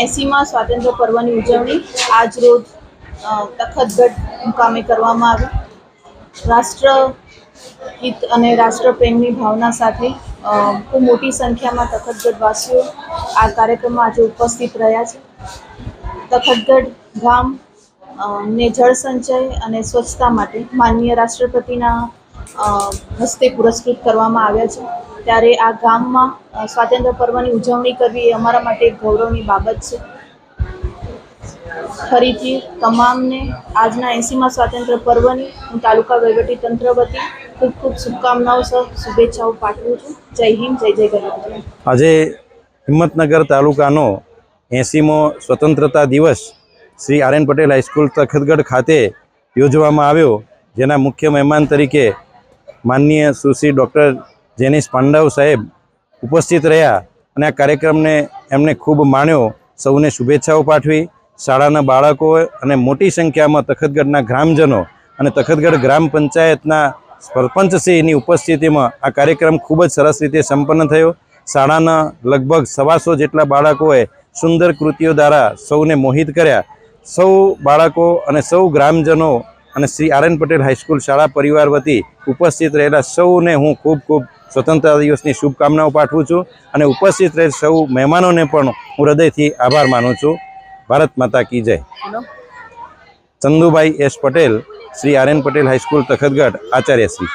80માં સ્વાતંત્ર્ય પર્વની ઉજવણી આજ રોજ તખતગઢ મુકામે કરવામાં આવી। રાષ્ટ્રહિત અને રાષ્ટ્રપ્રેમની ભાવના સાથે ખૂબ મોટી સંખ્યામાં તખતગઢવાસીઓ આ કાર્યક્રમમાં આજે ઉપસ્થિત રહ્યા છે। તખતગઢ ગામ ને જળ સંચય અને સ્વચ્છતા માટે માનનીય રાષ્ટ્રપતિના હસ્તે પુરસ્કૃત કરવામાં આવ્યા છે। ત્યારે આ ગામમાં સ્વાતંત્ર્ય પર્વની ઉજવણી કરવી એ અમારા માટે એક ગૌરવની બાબત છે। ફરીથી તમામને આજના 80મા સ્વાતંત્ર્ય પર્વની હું તાલુકા વહીવટીતંત્ર વતી ખૂબ ખૂબ શુભકામનાઓ શુભેચ્છાઓ પાઠવું છું। જય હિન્દ, જય જય ગણપતિ। આજે હિંમતનગર તાલુકાનો 80મો સ્વતંત્રતા દિવસ શ્રી આર.એન. પટેલ હાઈસ્કૂલ તખતગઢ ખાતે યોજવામાં આવ્યો, જેના મુખ્ય મહેમાન તરીકે માનનીય સુશ્રી ડૉક્ટર જેનિસ પાંડવ સાહેબ ઉપસ્થિત રહ્યા અને આ કાર્યક્રમને એમણે ખૂબ માણ્યો। સૌને શુભેચ્છાઓ પાઠવી। શાળાના બાળકો અને મોટી સંખ્યામાં તખતગઢના ગ્રામજનો અને તખતગઢ ગ્રામ પંચાયતના સરપંચશ્રીની ઉપસ્થિતિમાં આ કાર્યક્રમ ખૂબ જ સરસ રીતે સંપન્ન થયો। શાળાના લગભગ 125 જેટલા બાળકોએ સુંદર કૃતિઓ દ્વારા સૌને મોહિત કર્યા। સૌ બાળકો અને સૌ ગ્રામજનો અને શ્રી આર.એન. પટેલ હાઈસ્કૂલ શાળા પરિવાર વતી ઉપસ્થિત રહેલા સૌને હું ખૂબ ખૂબ સ્વતંત્રતા દિવસની શુભકામનાઓ પાઠવું છું અને ઉપસ્થિત રહેલ સૌ મહેમાનોને પણ હું હૃદયથી આભાર માનું છું। ભારત માતા કી જય। ચંદુભાઈ એસ પટેલ, શ્રી આર.એન. પટેલ હાઈસ્કૂલ તખતગઢ, આચાર્યશ્રી।